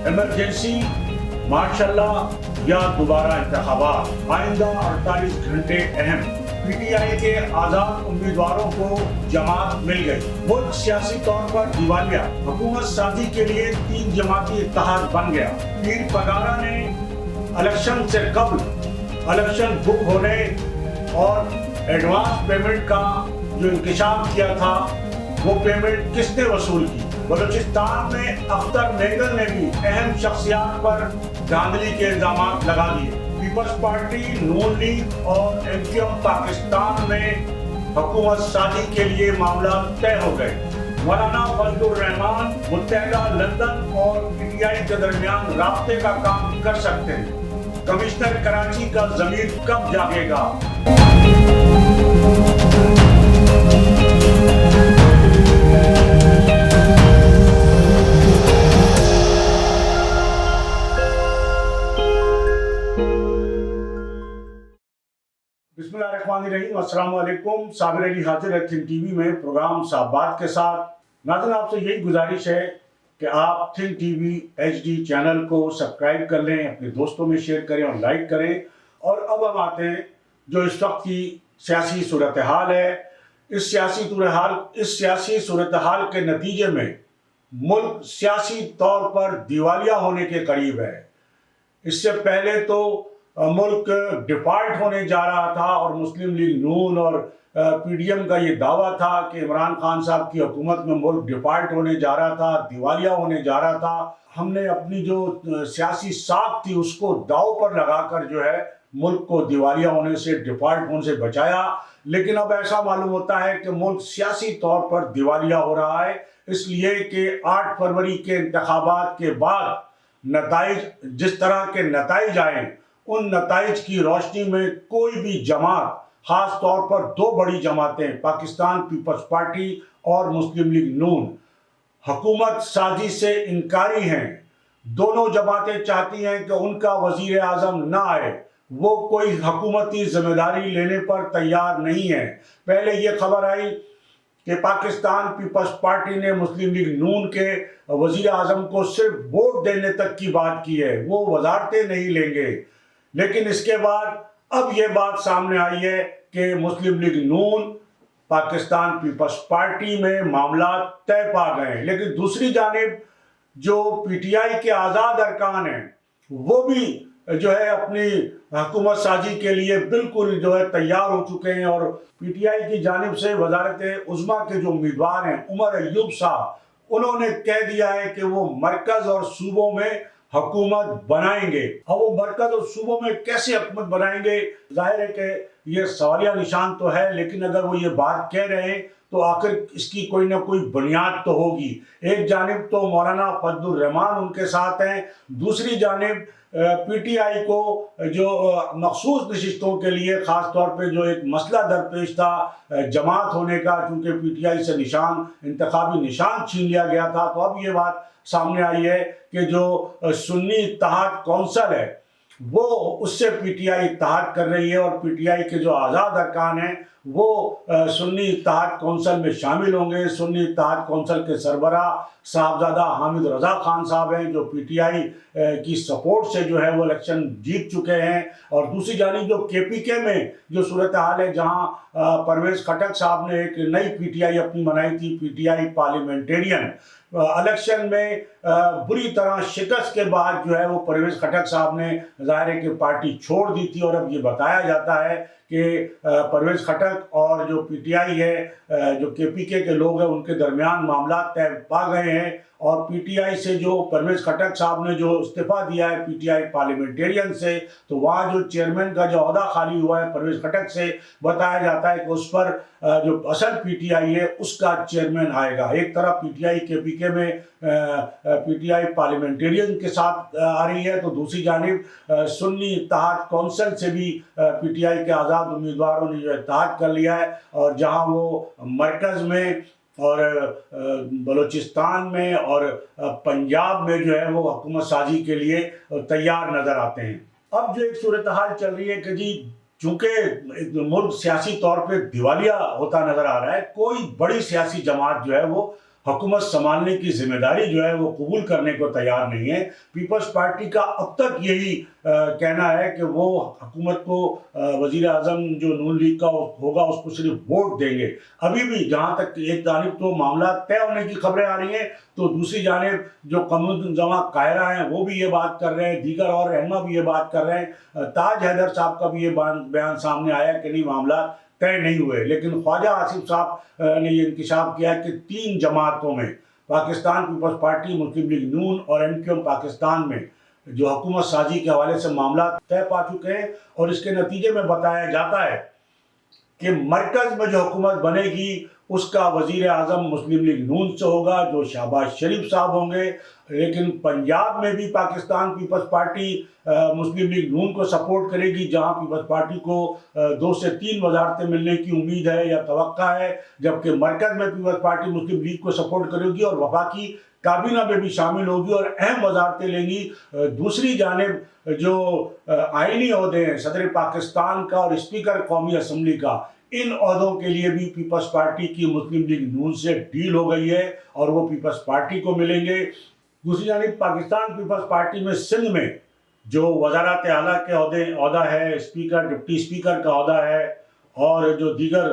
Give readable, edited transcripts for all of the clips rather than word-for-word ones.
Emergency, ماشاءاللہ یا دوبارہ انتخابات، آئندہ 48 گھنٹے اہم۔ پی ٹی آئی کے آزاد امیدواروں کو جماعت مل گئی، ملک سیاسی طور پر دیوالیہ، حکومت سازی کے لیے 3 جماعتی اتحاد بن گیا۔ پیر پگارا نے الیکشن سے قبل الیکشن بک ہونے اور ایڈوانس پیمنٹ کا جو انکشاف کیا تھا وہ پیمنٹ کس نے وصول کی؟ بلوچستان میں اختر مینگل نے بھی اہم شخصیات پر دھاندلی کے الزامات لگا دیے۔ پیپلز پارٹی، نون لیگ اور ایم کیو ایم پاکستان میں حکومت سازی کے لیے معاملات طے ہو گئے۔ مولانا فضل الرحمان متحدہ لندن اور پی ٹی آئی کے درمیان رابطے کا کام کر سکتے ہیں۔ کمشنر کراچی کا ضمیر کب جاگے گا؟ بسم اللہ الرحمن الرحیم، السلام علیکم۔ صابر علی حاضر ہے تھنک ٹی وی میں پروگرام صاحب بات کے ساتھ۔ ناظرین، آپ سے یہی گزارش ہے کہ آپ think T V H D channel کو سبسکرائب کر لیں، اپنے دوستوں میں شیئر کریں اور لائک کریں۔ اور اب ہم آتے ہیں جو اس وقت کی سیاسی صورتحال ہے۔ اس سیاسی صورتحال کے نتیجے میں ملک سیاسی طور پر دیوالیہ ہونے کے قریب ہے۔ اس سے پہلے تو ملک ڈیفالٹ ہونے جا رہا تھا اور مسلم لیگ نون اور پی ڈی ایم کا یہ دعویٰ تھا کہ عمران خان صاحب کی حکومت میں ملک ڈیفالٹ ہونے جا رہا تھا، دیوالیہ ہونے جا رہا تھا۔ ہم نے اپنی جو سیاسی ساکھ تھی اس کو داؤ پر لگا کر جو ہے ملک کو دیوالیہ ہونے سے، ڈیفالٹ ہونے سے بچایا۔ لیکن اب ایسا معلوم ہوتا ہے کہ ملک سیاسی طور پر دیوالیہ ہو رہا ہے، اس لیے کہ 8 فروری کے انتخابات کے بعد نتائج، جس طرح کے نتائج آئے، ان نتائج کی روشنی میں کوئی بھی جماعت، خاص طور پر 2 بڑی جماعتیں پاکستان پیپلز پارٹی اور مسلم لیگ نون، حکومت سازی سے انکاری ہیں۔ دونوں جماعتیں چاہتی ہیں کہ ان کا وزیر اعظم نہ آئے، وہ کوئی حکومتی ذمہ داری لینے پر تیار نہیں ہے۔ پہلے یہ خبر آئی کہ پاکستان پیپلز پارٹی نے مسلم لیگ نون کے وزیر اعظم کو صرف ووٹ دینے تک کی بات کی ہے، وہ وزارتیں نہیں لیں گے۔ لیکن اس کے بعد اب یہ بات سامنے آئی ہے کہ مسلم لیگ نون پاکستان پیپلز پارٹی میں معاملات طے پا گئے ہیں۔ لیکن دوسری جانب جو پی ٹی آئی کے آزاد ارکان ہیں وہ بھی جو ہے اپنی حکومت سازی کے لیے بالکل جو ہے تیار ہو چکے ہیں، اور پی ٹی آئی کی جانب سے وزارت عظمیٰ کے جو امیدوار ہیں عمر ایوب صاحب، انہوں نے کہہ دیا ہے کہ وہ مرکز اور صوبوں میں حکومت بنائیں گے۔ اب وہ مرکز اور صوبوں میں کیسے حکومت بنائیں گے؟ ظاہر ہے کہ یہ سوالیہ نشان تو ہے، لیکن اگر وہ یہ بات کہہ رہے ہیں تو آخر اس کی کوئی نہ کوئی بنیاد تو ہوگی۔ ایک جانب تو مولانا فضل الرحمان ان کے ساتھ ہیں، دوسری جانب پی ٹی آئی کو جو مخصوص نشستوں کے لیے خاص طور پہ جو ایک مسئلہ درپیش تھا جماعت ہونے کا، چونکہ پی ٹی آئی سے انتخابی نشان چھین لیا گیا تھا، تو اب یہ بات سامنے آئی ہے کہ جو سنی اتحاد کونسل ہے وہ اس سے پی ٹی آئی اتحاد کر رہی ہے، اور پی ٹی آئی کے جو آزاد ارکان ہیں وہ سنی اتحاد کونسل میں شامل ہوں گے۔ سنی اتحاد کونسل کے سربراہ صاحبزادہ حامد رضا خان صاحب ہیں، جو پی ٹی آئی کی سپورٹ سے جو ہے وہ الیکشن جیت چکے ہیں۔ اور دوسری جانب جو کے پی کے میں جو صورتحال ہے، جہاں پرویز خٹک صاحب نے ایک نئی پی ٹی آئی اپنی بنائی تھی، P T I parliamentarian, election میں بری طرح شکست کے بعد جو ہے وہ پرویز خٹک صاحب نے ظاہر ہے کہ پارٹی چھوڑ دی تھی، اور اب یہ بتایا جاتا ہے کہ پرویز خٹک اور جو پی ٹی آئی ہے، جو کے پی کے لوگ ہیں، ان کے درمیان معاملات طے پا گئے ہیں۔ اور پی ٹی آئی سے جو پرویز خٹک صاحب نے جو استعفیٰ دیا ہے پی ٹی آئی پارلیمنٹیرین سے، تو وہاں جو چیئرمین کا جو عہدہ خالی ہوا ہے پرویز خٹک سے، بتایا جاتا ہے کہ اس پر جو اصل پی ٹی آئی ہے اس کا چیئرمین آئے گا۔ ایک طرف پی ٹی آئی کے پی کے میں پی ٹی آئی پارلیمنٹیرین کے ساتھ آ رہی ہے، تو دوسری جانب سنی اتحاد کونسل سے بھی پی ٹی آئی کے آزاد امیدواروں نے جو اتحاد کر لیا ہے، اور جہاں وہ مرکز میں اور بلوچستان میں اور پنجاب میں جو ہے وہ حکومت سازی کے لیے تیار نظر آتے ہیں۔ اب جو ایک صورتحال چل رہی ہے کہ جی چونکہ ملک سیاسی طور پہ دیوالیہ ہوتا نظر آ رہا ہے، کوئی بڑی سیاسی جماعت جو ہے وہ حکومت سنبھالنے کی ذمہ داری جو ہے وہ قبول کرنے کو تیار نہیں ہے۔ پیپلز پارٹی کا اب تک یہی کہنا ہے کہ وہ حکومت کو وزیر اعظم جو نون لیگ کا ہوگا اس کو صرف ووٹ دیں گے۔ ابھی بھی جہاں تک ایک جانب تو معاملات طے ہونے کی خبریں آ رہی ہیں، تو دوسری جانب جو قومی جماع قاہرہ ہیں وہ بھی یہ بات کر رہے ہیں، دیگر اور رہنما بھی یہ بات کر رہے ہیں۔ تاج حیدر صاحب کا بھی یہ بیان سامنے آیا کہ نہیں، معاملات طے نہیں ہوئے، لیکن خواجہ آصف صاحب نے یہ انکشاف کیا کہ 3 جماعتوں میں، پاکستان پیپلز پارٹی، مسلم لیگ نون اور MQM پاکستان میں جو حکومت سازی کے حوالے سے معاملات طے پا چکے ہیں، اور اس کے نتیجے میں بتایا جاتا ہے کہ مرکز میں جو حکومت بنے گی اس کا وزیر اعظم مسلم لیگ نون سے ہوگا، جو شہباز شریف صاحب ہوں گے۔ لیکن پنجاب میں بھی پاکستان پیپلز پارٹی مسلم لیگ نون کو سپورٹ کرے گی، جہاں پیپلز پارٹی کو 2 سے 3 وزارتیں ملنے کی امید ہے یا توقع ہے، جبکہ مرکز میں پیپلز پارٹی مسلم لیگ کو سپورٹ کرے گی اور وفاقی کابینہ میں بھی شامل ہوگی اور اہم وزارتیں لیں گی۔ دوسری جانب جو آئینی عہدے ہیں، صدر پاکستان کا اور اسپیکر قومی اسمبلی کا، ان عہدوں کے لیے بھی پیپلز پارٹی کی مسلم لیگ نون سے ڈیل ہو گئی ہے اور وہ پیپلز پارٹی کو ملیں گے۔ دوسری جانب پاکستان پیپلز پارٹی میں سندھ میں جو وزارت اعلیٰ کے عہدہ ہے، اسپیکر، ڈپٹی اسپیکر کا عہدہ ہے، اور جو دیگر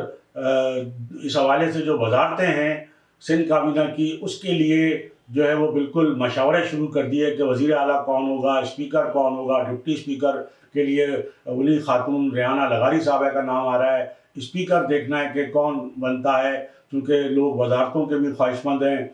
اس حوالے سے جو وزارتیں ہیں سندھ کابینہ کی، اس کے لیے جو ہے وہ بالکل مشاورے شروع کر دیے کہ وزیر اعلیٰ کون ہوگا، اسپیکر کون ہوگا۔ ڈپٹی اسپیکر کے لیے ولی خاتون ریحانہ لغاری صاحبہ کا نام آ رہا ہے، اسپیکر دیکھنا ہے کہ کون بنتا ہے، کیونکہ لوگ وزارتوں کے بھی خواہشمند ہیں۔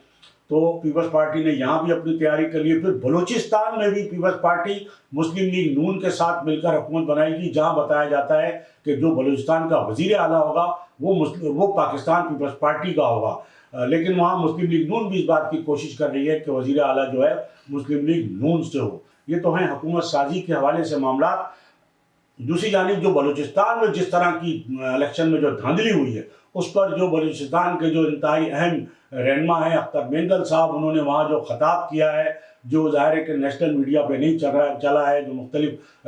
تو پیپلز پارٹی نے یہاں بھی اپنی تیاری کر لی۔ پھر بلوچستان میں بھی پیپلز پارٹی مسلم لیگ نون کے ساتھ مل کر حکومت بنائے گی، جہاں بتایا جاتا ہے کہ جو بلوچستان کا وزیر اعلیٰ ہوگا وہ پاکستان پیپلز پارٹی کا ہوگا۔ لیکن وہاں مسلم لیگ نون بھی اس بات کی کوشش کر رہی ہے کہ وزیر اعلیٰ جو ہے مسلم لیگ نون سے ہو۔ یہ تو ہیں حکومت سازی کے حوالے سے معاملات۔ دوسری جانب جو بلوچستان میں جس طرح کی الیکشن میں جو دھاندلی ہوئی ہے، اس پر جو بلوچستان کے جو انتہائی اہم رہنما ہیں اختر مینگل صاحب، انہوں نے وہاں جو خطاب کیا ہے، جو ظاہر ہے کہ نیشنل میڈیا پہ نہیں چلا ہے، جو مختلف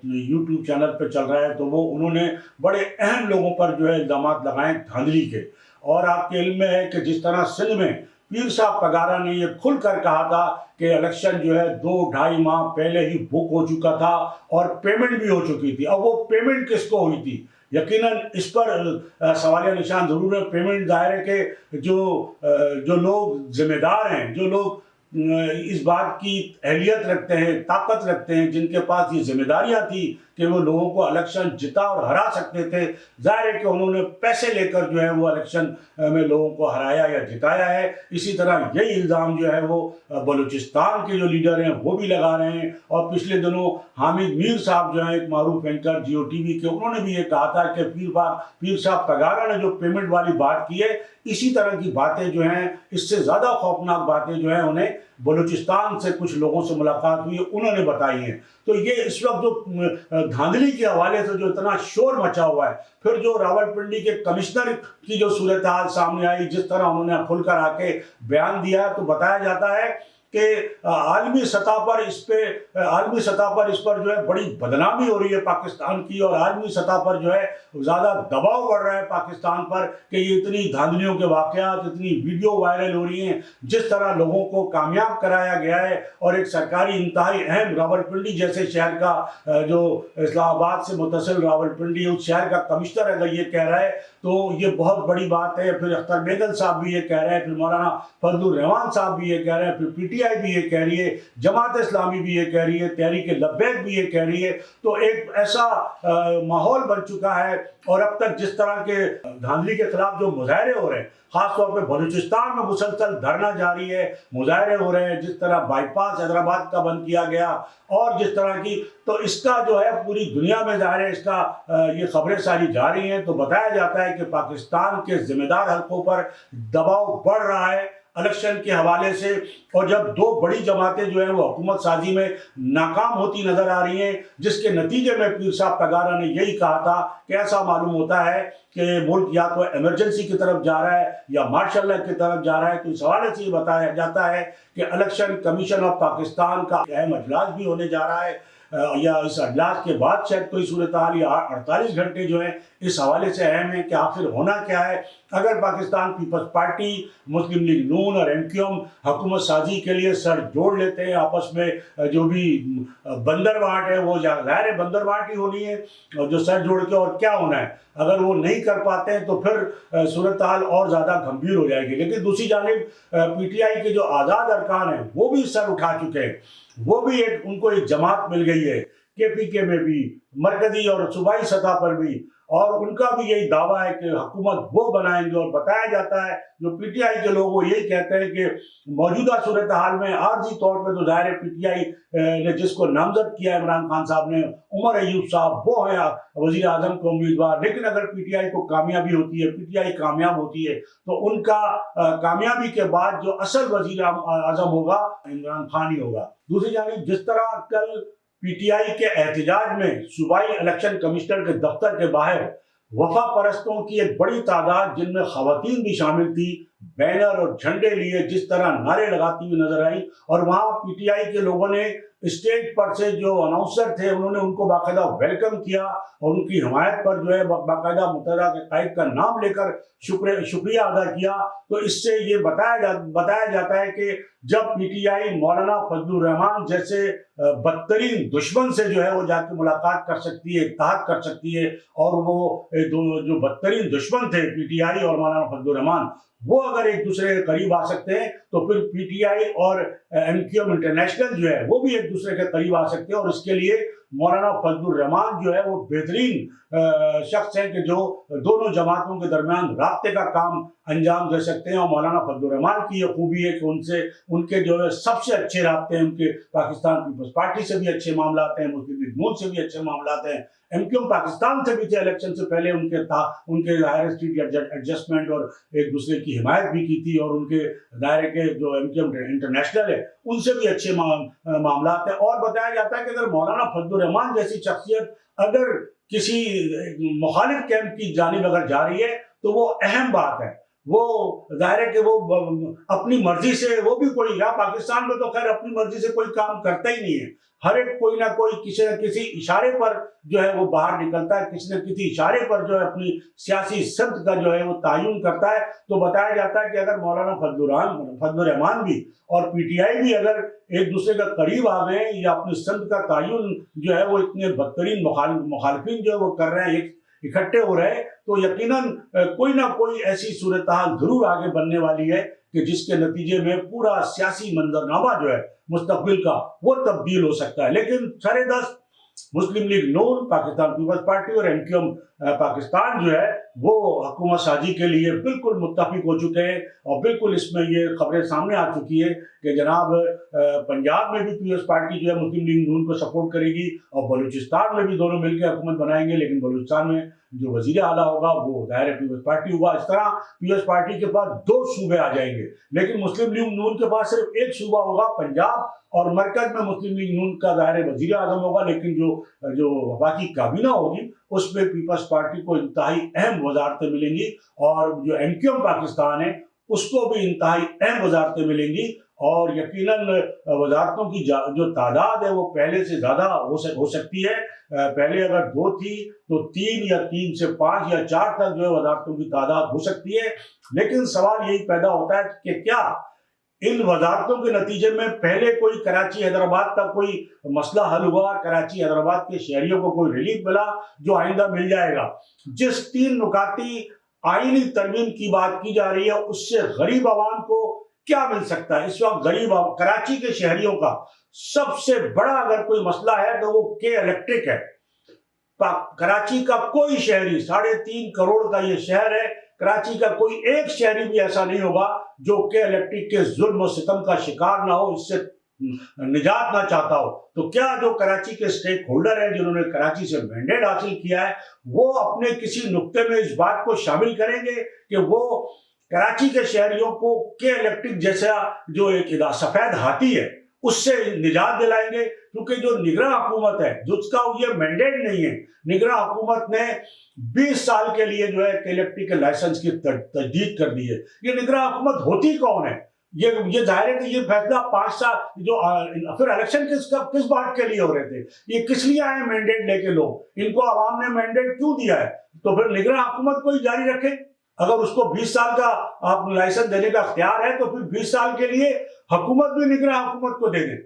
یوٹیوب چینل پہ چل رہا ہے، تو وہ انہوں نے بڑے اہم لوگوں پر جو ہے الزامات لگائے دھاندلی کے۔ اور آپ کے علم میں ہے کہ جس طرح سندھ میں پیر صاحب پگارا نے یہ کھل کر کہا تھا کہ الیکشن جو ہے 2-2.5 ماہ پہلے ہی بک ہو چکا تھا اور پیمنٹ بھی ہو چکی تھی۔ اب وہ پیمنٹ کس کو ہوئی تھی؟ یقیناً اس پر سوالیہ نشان ضرور ہے۔ پیمنٹ ظاہر ہے کہ جو لوگ ذمہ دار ہیں، جو لوگ اس بات کی اہلیت رکھتے ہیں، طاقت رکھتے ہیں، جن کے پاس یہ ذمہ داریاں تھیں کہ وہ لوگوں کو الیکشن جتا اور ہرا سکتے تھے، ظاہر ہے کہ انہوں نے پیسے لے کر جو ہے وہ الیکشن میں لوگوں کو ہرایا یا جتایا ہے۔ اسی طرح یہی الزام جو ہے وہ بلوچستان کے جو لیڈر ہیں وہ بھی لگا رہے ہیں۔ اور پچھلے دنوں حامد میر صاحب جو ہیں ایک معروف اینکر جیو ٹی وی کے، انہوں نے بھی یہ کہا تھا کہ پیر صاحب پگارا نے جو پیمنٹ والی بات کی ہے، اسی طرح کی باتیں جو ہیں، اس سے زیادہ خوفناک باتیں جو ہیں، انہیں بلوچستان سے کچھ لوگوں سے ملاقات ہوئی، انہوں نے بتائی ہیں۔ تو یہ اس وقت جو دھاندلی کے حوالے سے جو اتنا شور مچا ہوا ہے، پھر جو راولپنڈی کے کمشنر کی جو صورتحال سامنے آئی، جس طرح انہوں نے کھل کر آ کے بیان دیا، تو بتایا جاتا ہے کہ عالمی سطح پر اس پر جو ہے بڑی بدنامی ہو رہی ہے پاکستان کی، اور عالمی سطح پر جو ہے زیادہ دباؤ بڑھ رہا ہے پاکستان پر کہ یہ اتنی دھاندلیوں کے واقعات، اتنی ویڈیو وائرل ہو رہی ہیں، جس طرح لوگوں کو کامیاب کرایا گیا ہے۔ اور ایک سرکاری انتہائی اہم راولپنڈی جیسے شہر کا، جو اسلام آباد سے متصل راولپنڈی، اس شہر کا کمشنر اگر یہ کہہ رہا ہے تو یہ بہت بڑی بات ہے۔ پھر اختر مینگل صاحب بھی یہ کہہ رہے ہیں، پھر مولانا فضل الرحمان صاحب بھی یہ کہہ رہے ہیں، پھر PTI بھی یہ کہہ رہی ہے، جماعت اسلامی بھی یہ کہہ رہی ہے، تحریک لبیک بھی یہ کہہ رہی ہے۔ تو ایک ایسا ماحول بن چکا ہے، اور اب تک جس طرح کے دھاندلی کے خلاف جو مظاہرے ہو رہے ہیں، خاص طور پہ بلوچستان میں مسلسل دھرنا جاری ہے، مظاہرے ہو رہے ہیں، جس طرح بائی پاس حیدرآباد کا بند کیا گیا، اور جس طرح کی، تو اس کا جو ہے پوری دنیا میں ظاہر ہے اس کا یہ خبریں ساری جا رہی ہیں۔ تو بتایا جاتا ہے کہ پاکستان کے ذمہ دار حلقوں پر دباؤ بڑھ رہا ہے الیکشن کے حوالے سے، اور جب 2 بڑی جماعتیں جو ہیں وہ حکومت سازی میں ناکام ہوتی نظر آ رہی ہیں، جس کے نتیجے میں پیر صاحب پگارا نے یہی کہا تھا کہ ایسا معلوم ہوتا ہے کہ ملک یا تو ایمرجنسی کی طرف جا رہا ہے یا مارشل لا کی طرف جا رہا ہے۔ تو اس حوالے سے یہ بتایا جاتا ہے کہ الیکشن کمیشن آف پاکستان کا اہم اجلاس بھی ہونے جا رہا ہے، یا اس اجلاس کے بعد شاید کوئی صورتحال، یا 48 گھنٹے جو ہیں اس حوالے سے اہم ہے کہ آخر ہونا کیا ہے۔ اگر پاکستان پیپلز پارٹی، مسلم لیگ نون اور MQM حکومت سازی کے لیے سر جوڑ لیتے ہیں آپس میں، جو بھی بندر بانٹ ہے وہ ظاہر بندر بانٹ ہی ہونی ہے، اور جو سر جوڑ کے اور کیا ہونا ہے، اگر وہ نہیں کر پاتے ہیں تو پھر صورتحال اور زیادہ گھمبیر ہو جائے گی۔ لیکن دوسری جانب PTI کے جو آزاد ارکان ہیں وہ بھی سر اٹھا چکے ہیں، وہ بھی ان کو ایک جماعت مل گئی ہے KPK میں بھی، مرکزی اور صوبائی سطح پر بھی، اور ان کا بھی یہی دعویٰ ہے کہ حکومت وہ بنائیں گے، اور بتایا جاتا ہے جو PTI کے لوگ وہ یہی کہتے ہیں کہ موجودہ صورتحال میں عارضی طور پہ تو ظاہر PTI نے جس کو نامزد کیا ہے عمران خان صاحب نے، عمر ایوب صاحب، وہ ہیں وزیر اعظم کو امیدوار، لیکن اگر PTI کو کامیابی ہوتی ہے، PTI کامیاب ہوتی ہے، تو ان کا کامیابی کے بعد جو اصل وزیر اعظم ہوگا عمران خان ہی ہوگا۔ دوسری جانب جس طرح کل PTI کے احتجاج میں صوبائی الیکشن کمشنر کے دفتر کے باہر وفا پرستوں کی ایک بڑی تعداد، جن میں خواتین بھی شامل تھی، بینر اور جھنڈے لیے جس طرح نعرے لگاتی ہوئی نظر آئی، اور وہاں PTI کے لوگوں نے اسٹیج پر سے جو اناؤنسر تھے انہوں نے ان کو باقاعدہ ویلکم کیا، اور ان کی حمایت پر جو ہے باقاعدہ متحدہ کے قائد کا نام لے کر شکریہ ادا کیا۔ تو اس سے یہ بتایا جاتا ہے کہ جب PTI مولانا فضل الرحمان جیسے بدترین دشمن سے جو ہے وہ جا کے ملاقات کر سکتی ہے، اتحاد کر سکتی ہے، اور وہ جو بدترین دشمن تھے PTI اور مولانا فضل الرحمان، وہ اگر ایک دوسرے کے قریب آ سکتے ہیں تو پھر PTI اور MQM انٹرنیشنل جو ہے وہ بھی ایک دوسرے کے قریب آ سکتے ہیں، اور اس کے لیے مولانا فضل الرحمان جو ہے وہ بہترین شخص ہیں کہ جو دونوں جماعتوں کے درمیان رابطے کا کام انجام دے سکتے ہیں۔ اور مولانا فضل الرحمان کی یہ خوبی ہے کہ ان کے جو ہے سب سے اچھے رابطے ہیں، ان کے پاکستان پیپلز پارٹی سے بھی اچھے معاملات ہیں، مسلم لیگ نون سے بھی اچھے معاملات ہیں، MQM پاکستان سے بھی تھے، الیکشن سے پہلے ان کے ظاہر اسٹریٹ ایڈجسٹمنٹ اور ایک دوسرے کی حمایت بھی کی تھی، اور ان کے دائرے کے جو MQM انٹرنیشنل ہے ان سے بھی اچھے معاملات ہیں۔ اور بتایا جاتا ہے کہ اگر مولانا فضل الرحمان جیسی شخصیت اگر کسی مخالف کیمپ کی جانب اگر جا رہی ہے تو وہ اہم بات ہے، وہ ظاہر ہے کہ وہ اپنی مرضی سے، وہ بھی کوئی، یا پاکستان میں تو خیر اپنی مرضی سے کوئی کام کرتا ہی نہیں ہے، ہر ایک کوئی نہ کوئی کسی نہ کسی اشارے پر جو ہے وہ باہر نکلتا ہے، کسی نہ کسی اشارے پر جو ہے اپنی سیاسی سمت کا جو ہے وہ تعین کرتا ہے۔ تو بتایا جاتا ہے کہ اگر مولانا فضل الرحمان بھی اور PTI بھی اگر ایک دوسرے کا قریب آ گئے یا اپنی سمت کا تعین جو ہے وہ اتنے بدترین مخالفین جو ہے وہ کر رہے ہیں، اکٹھے ہو رہے، تو یقیناً کوئی نہ کوئی ایسی صورتحال ضرور آگے بننے والی ہے کہ جس کے نتیجے میں پورا سیاسی منظرنامہ جو ہے مستقبل کا وہ تبدیل ہو سکتا ہے۔ لیکن سرے دست مسلم لیگ نون، پاکستان پیپلز پارٹی اور MQM پاکستان جو ہے وہ حکومت سازی کے لیے بالکل متفق ہو چکے ہیں، اور بالکل اس میں یہ خبریں سامنے آ چکی ہے کہ جناب پنجاب میں بھی پیپلز پارٹی جو ہے مسلم لیگ نون کو سپورٹ کرے گی، اور بلوچستان میں بھی دونوں مل کے حکومت بنائیں گے، لیکن بلوچستان میں جو وزیر اعلیٰ ہوگا وہ ظاہر پیپلز پارٹی ہوگا۔ اس طرح پیپلز پارٹی کے پاس 2 صوبے آ جائیں گے، لیکن مسلم لیگ نون کے پاس صرف ایک صوبہ ہوگا پنجاب، اور مرکز میں مسلم لیگ نون کا ظاہر وزیر اعظم ہوگا، لیکن جو وفاقی کابینہ ہوگی اس میں پیپلز پارٹی کو انتہائی اہم وزارتیں ملیں گی، اور جو MQM پاکستان ہے اس کو بھی انتہائی اہم وزارتیں ملیں گی، اور یقیناً وزارتوں کی جو تعداد ہے وہ پہلے سے زیادہ ہو سکتی ہے۔ پہلے اگر 2 تھی تو 3 یا 3 سے 5 یا 4 تک جو ہے وزارتوں کی تعداد ہو سکتی ہے، لیکن سوال یہی پیدا ہوتا ہے کہ کیا ان وزارتوں کے نتیجے میں پہلے کوئی کراچی حیدرآباد کا کوئی مسئلہ حل ہوا، کراچی حیدرآباد کے شہریوں کو کوئی ریلیف ملا جو آئندہ مل جائے گا؟ جس 3 نکاتی آئینی ترمیم کی بات کی جا رہی ہے اس سے غریب عوام کو کیا مل سکتا ہے؟ اس وقت غریب کراچی کے شہریوں کا سب سے بڑا اگر کوئی مسئلہ ہے تو وہ کے الیکٹرک ہے۔ کراچی کا کوئی شہری، 3.5 کروڑ کا یہ شہر ہے، کراچی کا کوئی ایک شہری بھی ایسا نہیں ہوگا جو کہ الیکٹرک کے ظلم و ستم کا شکار نہ ہو، اس سے نجات نہ چاہتا ہو۔ تو کیا جو کراچی کے سٹیک ہولڈر ہیں جنہوں نے کراچی سے مینڈیٹ حاصل کیا ہے وہ اپنے کسی نقطے میں اس بات کو شامل کریں گے کہ وہ کراچی کے شہریوں کو کے الیکٹرک جیسا جو ایک سفید ہاتھی ہے اس سے نجات دلائیں گے؟ کیونکہ جو نگراں حکومت ہے جس کا یہ مینڈیٹ نہیں ہے، نگراں حکومت نے 20 سال کے لیے جو ہے الیکٹرک کے لائسنس کی تجدید کر دی ہے۔ یہ نگراں حکومت ہوتی کون ہے؟ یہ ظاہر ہے کہ یہ فیصلہ 5 سال جو پھر الیکشن کس بات کے لیے ہو رہے تھے؟ یہ کس لیے آئے مینڈیٹ لے کے لوگ؟ ان کو عوام نے مینڈیٹ کیوں دیا ہے؟ تو پھر نگراں حکومت کو ہی جاری رکھے۔ اگر اس کو 20 سال کا آپ لائسنس دینے کا اختیار ہے تو پھر 20 سال کے لیے حکومت بھی نگراں حکومت کو دے دیں،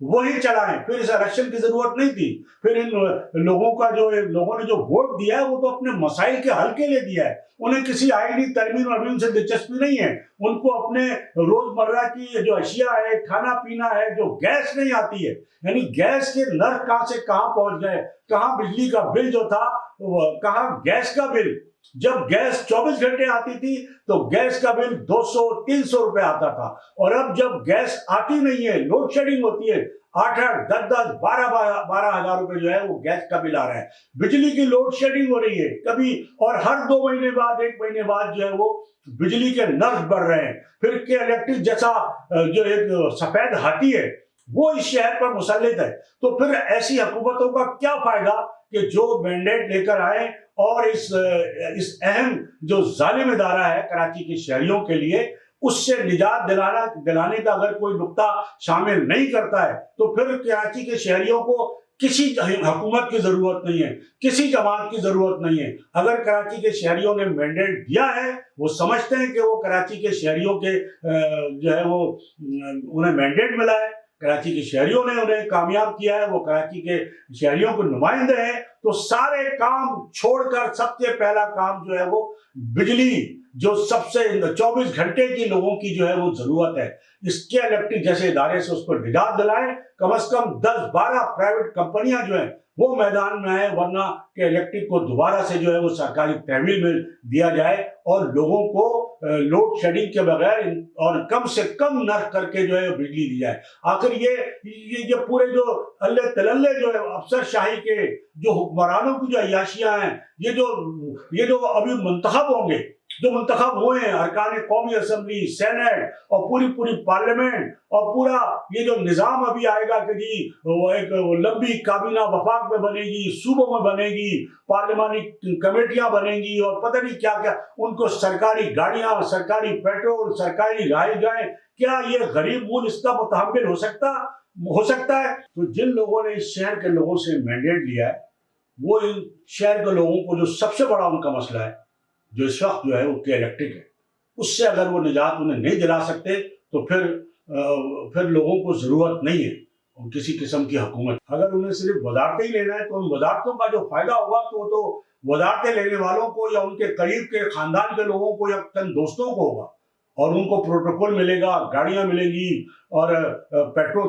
وہی چلائیں، پھر اس الیکشن کی ضرورت نہیں تھی۔ پھر ان لوگوں کا جو لوگوں نے جو ووٹ دیا ہے وہ تو اپنے مسائل کے حل کے لیے دیا ہے، انہیں کسی آئینی ترمیم ورمیم سے دلچسپی نہیں ہے، ان کو اپنے روزمرہ کی جو اشیاء ہے، کھانا پینا ہے، جو گیس نہیں آتی ہے، یعنی گیس کے نرخ کہاں سے کہاں پہنچ گئے، کہاں بجلی کا بل جو تھا، کہاں گیس کا بل، جب گیس 24 گھنٹے آتی تھی تو گیس کا بل 200-300 روپے آتا تھا، اور اب جب گیس آتی نہیں ہے، لوڈ شیڈنگ ہوتی ہے، 8-8, 10-10, 12 ہزار روپے جو ہے وہ گیس کا بل آ رہا ہے۔ بجلی کی لوڈ شیڈنگ ہو رہی ہے کبھی، اور ہر 2 مہینے بعد 1 مہینے بعد جو ہے وہ بجلی کے نرخ بڑھ رہے ہیں۔ پھر کہ الیکٹرک جیسا جو ایک سفید ہاتھی ہے وہ اس شہر پر مسلط ہے، تو پھر ایسی حکومتوں کا کیا فائدہ کہ جو مینڈیٹ لے کر آئے اور اس اہم جو ظالم ادارہ ہے کراچی کے شہریوں کے لیے، اس سے نجات دلانے کا اگر کوئی نقطہ شامل نہیں کرتا ہے تو پھر کراچی کے شہریوں کو کسی حکومت کی ضرورت نہیں ہے، کسی جماعت کی ضرورت نہیں ہے۔ اگر کراچی کے شہریوں نے مینڈیٹ دیا ہے، وہ سمجھتے ہیں کہ وہ کراچی کے شہریوں کے جو ہے وہ انہیں مینڈیٹ ملا ہے، کراچی کے شہریوں نے انہیں کامیاب کیا ہے، وہ کراچی کے شہریوں کو نمائندے ہیں، تو سارے کام چھوڑ کر سب سے پہلا کام جو ہے وہ بجلی، جو سب سے 24 گھنٹے کی لوگوں کی جو ہے وہ ضرورت ہے، اس کے الیکٹرک جیسے ادارے سے اس کو نجات دلائیں۔ کم از کم 10-12 پرائیویٹ کمپنیاں جو ہیں وہ میدان میں آئیں، ورنہ کہ الیکٹرک کو دوبارہ سے جو ہے وہ سرکاری تحویل میں دیا جائے اور لوگوں کو لوڈ شیڈنگ کے بغیر اور کم سے کم نرخ کر کے جو ہے بجلی دی جائے۔ آخر یہ پورے جو اللہ تللے جو ہے افسر شاہی کے جو حکمرانوں کی جو عیاشیاں ہیں، یہ جو ابھی منتخب ہوں گے، جو منتخب ہوئے ہیں، ارکان قومی اسمبلی، سینٹ اور پوری پارلیمنٹ، اور پورا یہ جو نظام ابھی آئے گا کہ جی وہ ایک لمبی کابینہ وفاق میں بنے گی، صوبوں میں بنے گی، پارلیمانی کمیٹیاں بنیں گی، اور پتہ نہیں کیا کیا، ان کو سرکاری گاڑیاں، سرکاری پیٹرول، سرکاری رہائش گاہیں، کیا یہ غریب مول اس کا متحمل ہو سکتا ہے؟ تو جن لوگوں نے اس شہر کے لوگوں سے مینڈیٹ لیا ہے، وہ ان شہر کے لوگوں کو جو سب سے بڑا ان کا مسئلہ ہے، جو اس وقت جو ہے وہ الیکٹرک ہے، اس سے اگر وہ نجات انہیں نہیں دلا سکتے تو پھر لوگوں کو ضرورت نہیں ہے کسی قسم کی حکومت۔ اگر انہیں صرف وزارتیں ہی لینا ہے تو ان وزارتوں کا جو فائدہ ہوگا تو وہ تو وزارتیں لینے والوں کو یا ان کے قریب کے خاندان کے لوگوں کو یا چند دوستوں کو ہوگا، اور ان کو پروٹوکول ملے گا، گاڑیاں ملیں گی، اور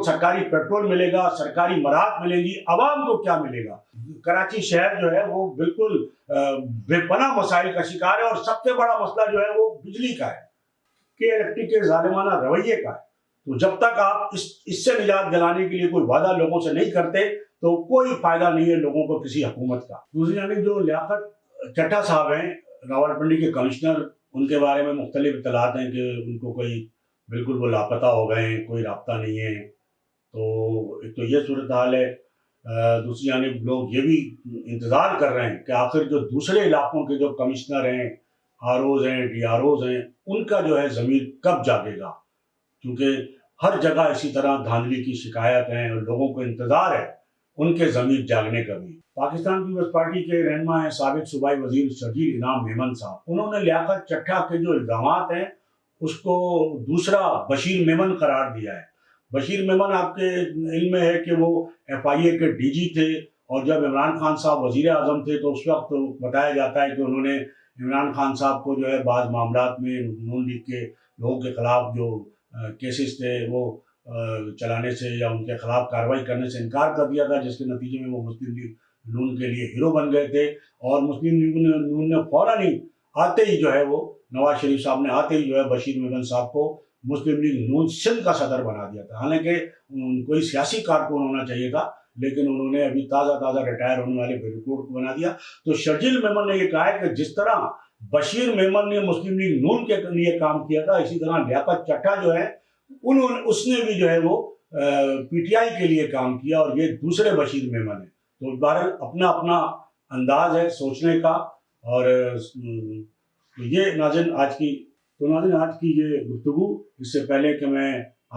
سرکاری پیٹرول ملے گا، سرکاری مراحت ملیں گی۔ عوام کو کیا ملے گا؟ کراچی شہر جو ہے وہ بالکل بے پناہ مسائل کا شکار ہے، اور سب سے بڑا مسئلہ جو ہے وہ بجلی کا ہے کہ الیکٹرک کے ظالمانہ رویے کا ہے۔ تو جب تک آپ اس سے نجات دلانے کے لیے کوئی وعدہ لوگوں سے نہیں کرتے تو کوئی فائدہ نہیں ہے لوگوں کو کسی حکومت کا۔ دوسری جانب جو لیاقت چٹھا صاحب ہیں، راولپنڈی کے کمشنر، ان کے بارے میں مختلف اطلاعات ہیں کہ ان کو کوئی بالکل وہ لاپتہ ہو گئے ہیں، کوئی رابطہ نہیں ہے، تو ایک تو یہ صورتحال ہے۔ دوسری جانب لوگ یہ بھی انتظار کر رہے ہیں کہ آخر جو دوسرے علاقوں کے جو کمشنر ہیں، آر اوز ہیں، ڈی آر اوز ہیں، ان کا جو ہے ضمیر کب جاگے گا، کیونکہ ہر جگہ اسی طرح دھاندلی کی شکایت ہیں اور لوگوں کو انتظار ہے ان کے ضمیر جاگنے کا بھی۔ پاکستان پیپلز پارٹی کے رہنما ہیں سابق صوبائی وزیر شرجیل انعام میمن صاحب، انہوں نے لیاقت چٹھا کے جو الزامات ہیں اس کو دوسرا بشیر میمن قرار دیا ہے۔ بشیر میمن آپ کے علم میں ہے کہ وہ ایف آئی اے کے ڈی جی تھے، اور جب عمران خان صاحب وزیر اعظم تھے تو اس وقت بتایا جاتا ہے کہ انہوں نے عمران خان صاحب کو جو ہے بعض معاملات میں نون لیگ کے لوگوں کے خلاف جو کیسز تھے وہ چلانے سے یا ان کے خلاف کارروائی کرنے سے انکار کر دیا تھا، جس کے نتیجے میں وہ مسلم لیگ نون کے لیے ہیرو بن گئے تھے، اور مسلم لیگ نون نے فوراً ہی آتے ہی جو ہے وہ نواز شریف صاحب نے آتے ہی جو ہے بشیر میمن صاحب کو مسلم لیگ نون سندھ کا صدر بنا دیا تھا۔ حالانکہ کوئی سیاسی کارکن ہونا چاہیے تھا، لیکن انہوں نے ابھی تازہ ریٹائر ہونے والے بیروکوٹ کو بنا دیا۔ تو شرجیل میمن نے یہ کہا ہے کہ جس طرح بشیر میمن نے مسلم لیگ نون کے لیے کام کیا تھا، اسی طرح لیاقت چٹھا جو ہے اس نے بھی جو ہے وہ پی ٹی آئی کے لیے کام کیا، اور یہ دوسرے بشیر میمن ہیں۔ تو بہرحال اپنا اپنا انداز ہے سوچنے کا، اور یہ ناظرین آج کی یہ گفتگو، اس سے پہلے کہ میں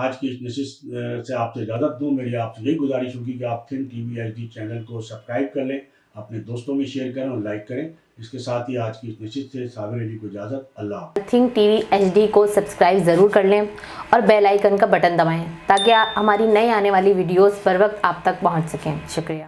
آج کی اس نشست سے آپ سے اجازت دوں، میری آپ سے یہی گزارش ہوگی کہ آپ think T V H D channel کو سبسکرائب کر لیں، اپنے دوستوں میں شیئر کریں اور لائک کریں۔ اس کے ساتھ ہی آج کی اس نشست سے صابر علی کو اجازت. اللہ. تھنک ٹی وی ایچ ڈی کو سبسکرائب ضرور کر لیں اور بیل آئیکن کا بٹن دبائیں تاکہ ہماری نئی آنے والی ویڈیوز پر وقت آپ تک پہنچ سکیں. شکریہ.